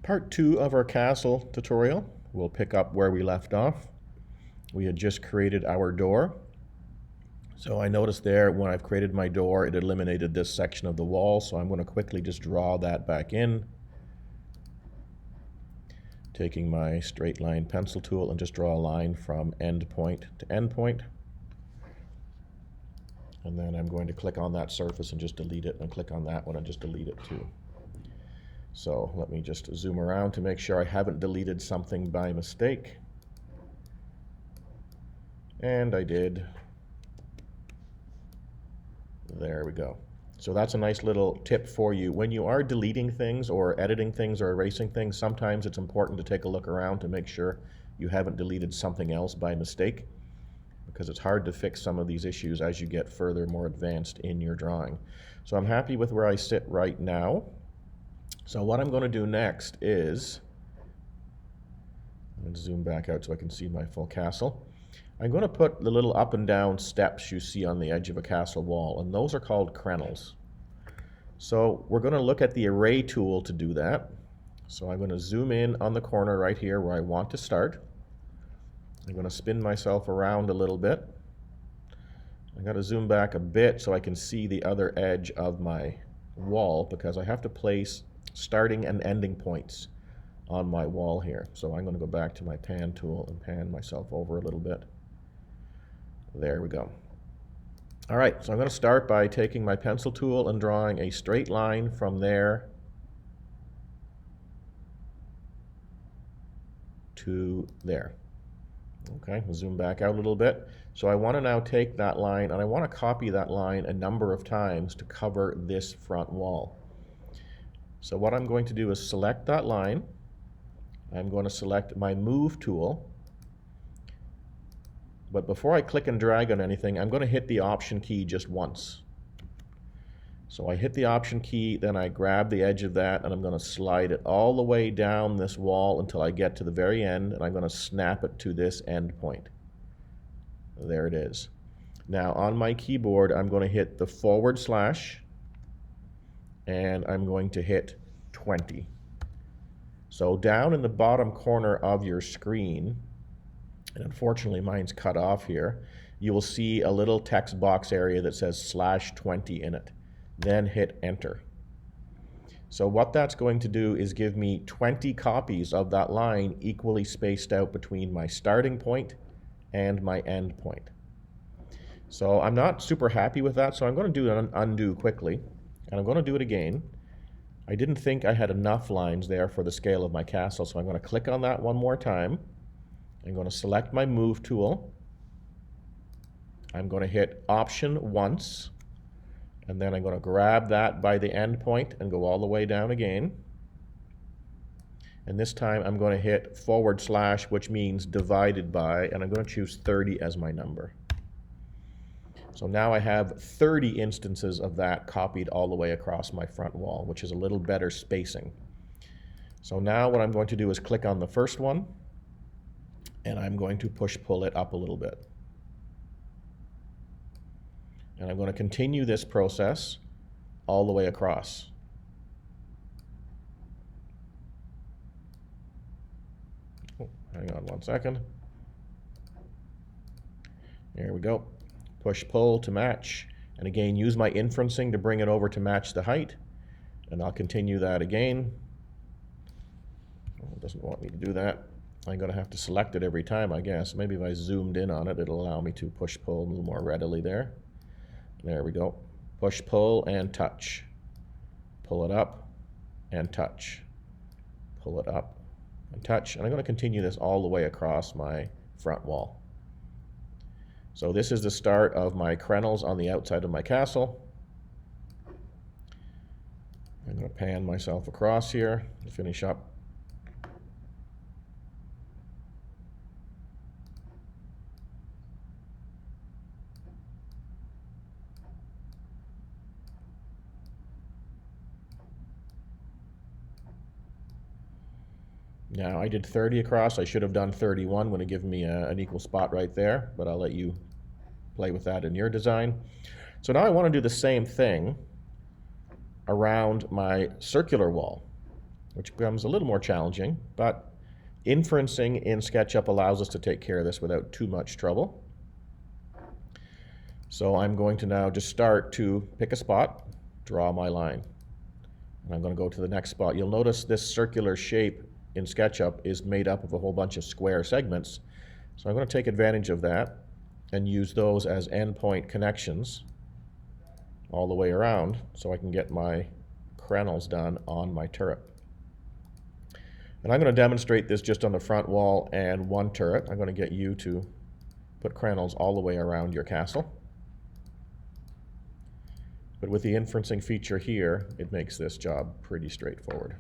Part 2 of our castle tutorial. We'll pick up where we left off. We had just created our door. So I noticed there when I've created my door, it eliminated this section of the wall. So I'm going to quickly just draw that back in. Taking my straight line pencil tool and just draw a line from end point to end point. And then I'm going to click on that surface and just delete it, and click on that one and just delete it too. So let me just zoom around to make sure I haven't deleted something by mistake. And I did. There we go. So that's a nice little tip for you. When you are deleting things or editing things or erasing things, sometimes it's important to take a look around to make sure you haven't deleted something else by mistake, because it's hard to fix some of these issues as you get further, more advanced in your drawing. So I'm happy with where I sit right now. So what I'm going to do next is, I'm going to zoom back out so I can see my full castle. I'm going to put the little up and down steps you see on the edge of a castle wall, and those are called crenels. So we're going to look at the array tool to do that. So I'm going to zoom in on the corner right here where I want to start. I'm going to spin myself around a little bit. I'm going to zoom back a bit so I can see the other edge of my wall, because I have to place starting and ending points on my wall here. So I'm going to go back to my pan tool and pan myself over a little bit. There we go. All right, so I'm going to start by taking my pencil tool and drawing a straight line from there to there. Okay, we'll zoom back out a little bit. So I want to now take that line and I want to copy that line a number of times to cover this front wall. So what I'm going to do is select that line. I'm going to select my move tool. But before I click and drag on anything, I'm going to hit the option key just once. So I hit the option key, then I grab the edge of that, and I'm going to slide it all the way down this wall until I get to the very end, and I'm going to snap it to this end point. There it is. Now on my keyboard, I'm going to hit the /, and I'm going to hit 20. So down in the bottom corner of your screen, and unfortunately mine's cut off here, you will see a little text box area that says /20 in it. Then hit enter. So what that's going to do is give me 20 copies of that line equally spaced out between my starting point and my end point. So I'm not super happy with that, so I'm going to do an undo quickly, and I'm going to do it again. I didn't think I had enough lines there for the scale of my castle, so I'm going to click on that one more time. I'm going to select my move tool. I'm going to hit option once, and then I'm going to grab that by the end point and go all the way down again. And this time I'm going to hit /, which means divided by, and I'm going to choose 30 as my number. So now I have 30 instances of that copied all the way across my front wall, which is a little better spacing. So now what I'm going to do is click on the first one, and I'm going to push-pull it up a little bit. And I'm going to continue this process all the way across. Oh, hang on one second. There we go. Push-pull to match. And again, use my inferencing to bring it over to match the height. And I'll continue that again. Oh, it doesn't want me to do that. I'm going to have to select it every time, I guess. Maybe if I zoomed in on it, it'll allow me to push-pull a little more readily there. There we go. Push-pull and touch. Pull it up and touch. Pull it up and touch. And I'm going to continue this all the way across my front wall. So this is the start of my crenels on the outside of my castle. I'm going to pan myself across here to finish up. Now I did 30 across. I should have done 31, would have given me an equal spot right there, but I'll let you play with that in your design. So now I want to do the same thing around my circular wall. which becomes a little more challenging, but inferencing in SKETCHUP allows us to take care of this without too much trouble. So I'm going to now just start to pick a spot, draw my line. And I'm going to go to the next spot. You'll notice this circular shape in SKETCHUP is made up of a whole bunch of square segments. So I'm going to take advantage of that and use those as endpoint connections all the way around so I can get my crenels done on my turret. And I'm going to demonstrate this just on the front wall and one turret. I'm going to get you to put crenels all the way around your castle. But with the inferencing feature here, it makes this job pretty straightforward.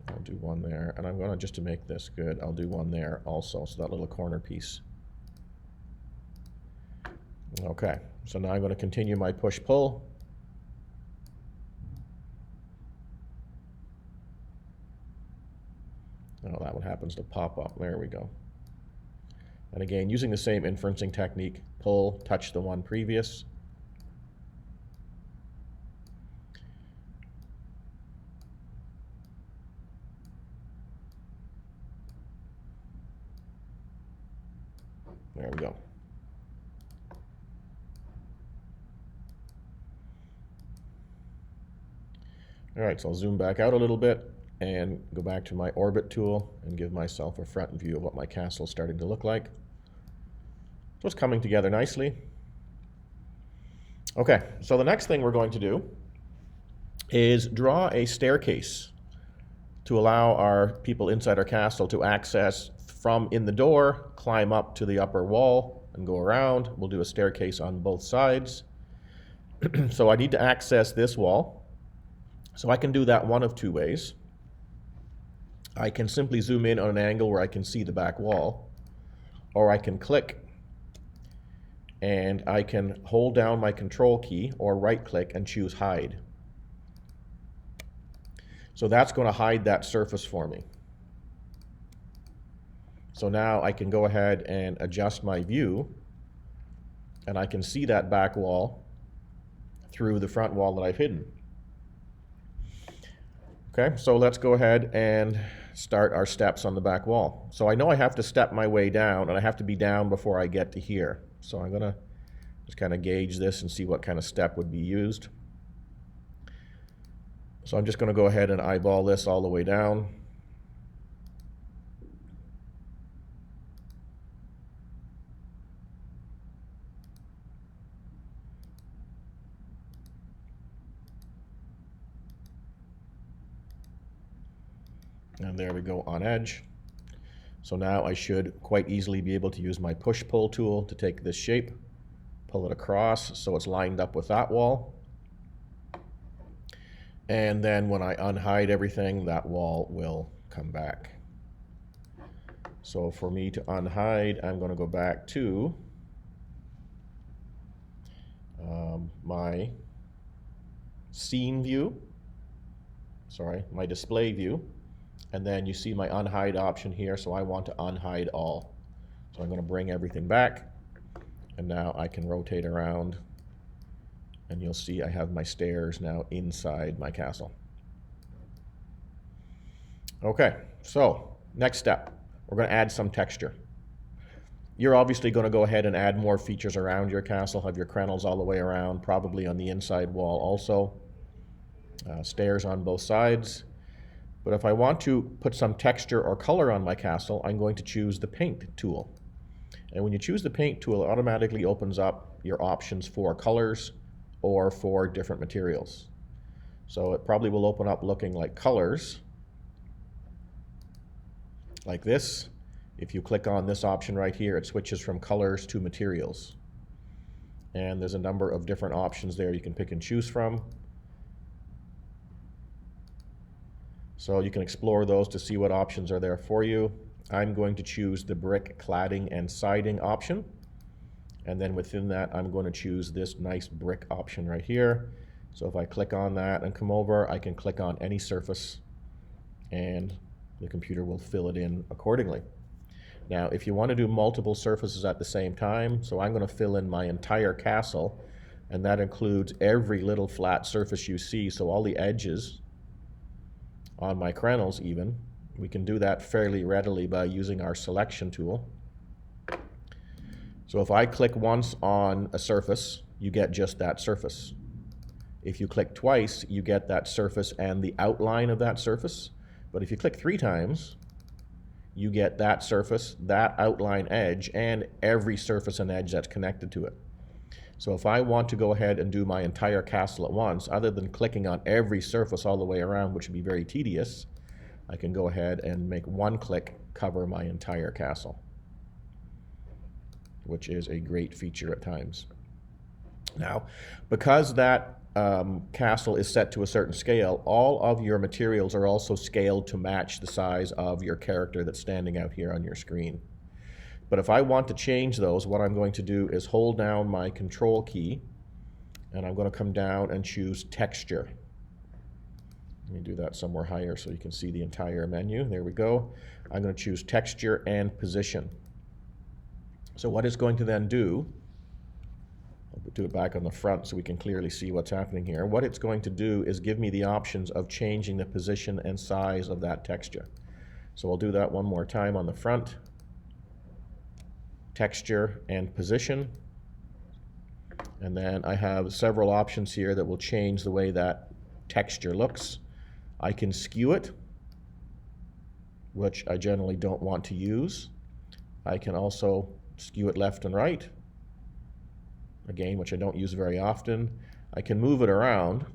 I'll do one there, and I'm going to, just to make this good, I'll do one there also, so that little corner piece. Okay, so now I'm going to continue my push-pull. Oh, that one happens to pop up. There we go. And again, using the same inferencing technique, pull, touch the one previous. There we go. All right, so I'll zoom back out a little bit and go back to my orbit tool and give myself a front view of what my castle is starting to look like. So it's coming together nicely. Okay, so the next thing we're going to do is draw a staircase to allow our people inside our castle to access from in the door, climb up to the upper wall and go around. We'll do a staircase on both sides. So I need to access this wall. So I can do that one of two ways. I can simply zoom in on an angle where I can see the back wall, or I can click and I can hold down my control key or right click and choose hide. So that's going to hide that surface for me. So now I can go ahead and adjust my view and I can see that back wall through the front wall that I've hidden. Okay, so let's go ahead and start our steps on the back wall. So I know I have to step my way down, and I have to be down before I get to here. So I'm going to just kind of gauge this and see what kind of step would be used. So I'm just going to go ahead and eyeball this all the way down. And there we go on edge. So now I should quite easily be able to use my push-pull tool to take this shape, pull it across so it's lined up with that wall. And then when I unhide everything, that wall will come back. So for me to unhide, I'm going to go back to my scene view, my display view. And then you see my unhide option here, so I want to unhide all. So I'm going to bring everything back, and now I can rotate around, and you'll see I have my stairs now inside my castle. Okay, so next step, we're going to add some texture. You're obviously going to go ahead and add more features around your castle, have your crenels all the way around, probably on the inside wall also, stairs on both sides. But if I want to put some texture or color on my castle, I'm going to choose the paint tool. And when you choose the paint tool, it automatically opens up your options for colors or for different materials. So it probably will open up looking like colors, like this. If you click on this option right here, it switches from colors to materials. And there's a number of different options there you can pick and choose from. So you can explore those to see what options are there for you. I'm going to choose the brick cladding and siding option. And then within that, I'm going to choose this nice brick option right here. So if I click on that and come over, I can click on any surface and the computer will fill it in accordingly. Now, if you want to do multiple surfaces at the same time, so I'm going to fill in my entire castle and that includes every little flat surface you see, so all the edges on my crenels even. We can do that fairly readily by using our selection tool. So if I click once on a surface, you get just that surface. If you click twice, you get that surface and the outline of that surface. But if you click 3 times, you get that surface, that outline edge, and every surface and edge that's connected to it. So if I want to go ahead and do my entire castle at once, other than clicking on every surface all the way around, which would be very tedious, I can go ahead and make one click cover my entire castle, which is a great feature at times. Now, because that castle is set to a certain scale, all of your materials are also scaled to match the size of your character that's standing out here on your screen. But if I want to change those, what I'm going to do is hold down my control key, and I'm going to come down and choose texture. Let me do that somewhere higher so you can see the entire menu. There we go. I'm going to choose texture and position. So what it's going to then do, I'll do it back on the front so we can clearly see what's happening here. What it's going to do is give me the options of changing the position and size of that texture. So I'll do that one more time on the front. Texture and position. And then I have several options here that will change the way that texture looks. I can skew it, which I generally don't want to use. I can also skew it left and right, again, which I don't use very often. I can move it around,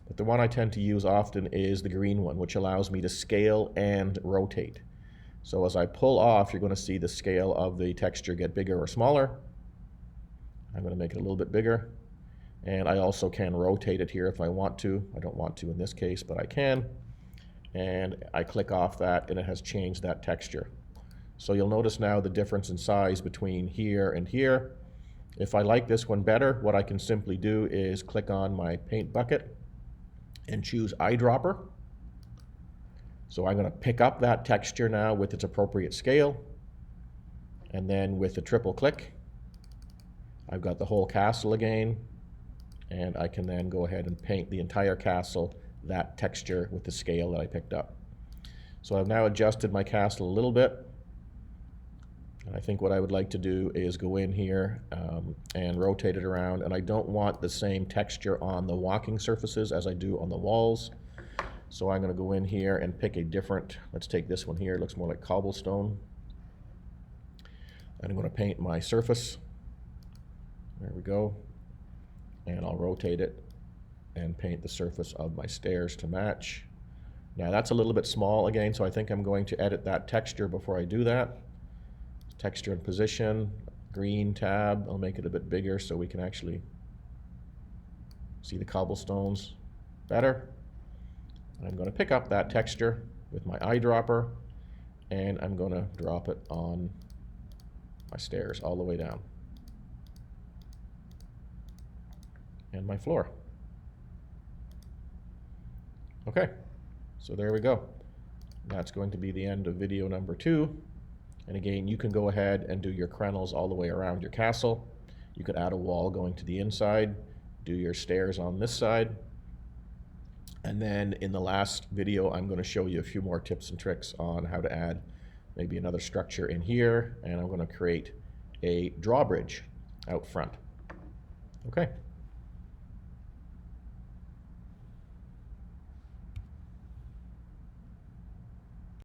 but the one I tend to use often is the green one, which allows me to scale and rotate. So as I pull off, you're going to see the scale of the texture get bigger or smaller. I'm going to make it a little bit bigger. And I also can rotate it here if I want to. I don't want to in this case, but I can. And I click off that, and it has changed that texture. So you'll notice now the difference in size between here and here. If I like this one better, what I can simply do is click on my paint bucket and choose eyedropper. So I'm going to pick up that texture now with its appropriate scale. And then with the triple click, I've got the whole castle again. And I can then go ahead and paint the entire castle that texture with the scale that I picked up. So I've now adjusted my castle a little bit. And I think what I would like to do is go in here and rotate it around. And I don't want the same texture on the walking surfaces as I do on the walls. So I'm going to go in here and pick a different, let's take this one here, it looks more like cobblestone. And I'm going to paint my surface. There we go. And I'll rotate it and paint the surface of my stairs to match. Now that's a little bit small again, so I think I'm going to edit that texture before I do that. Texture and position, green tab, I'll make it a bit bigger so we can actually see the cobblestones better. I'm going to pick up that texture with my eyedropper, and I'm going to drop it on my stairs all the way down. And my floor. Okay, so there we go. That's going to be the end of video number 2. And again, you can go ahead and do your crenels all the way around your castle. You could add a wall going to the inside, do your stairs on this side. And then in the last video, I'm going to show you a few more tips and tricks on how to add maybe another structure in here. And I'm going to create a drawbridge out front. Okay.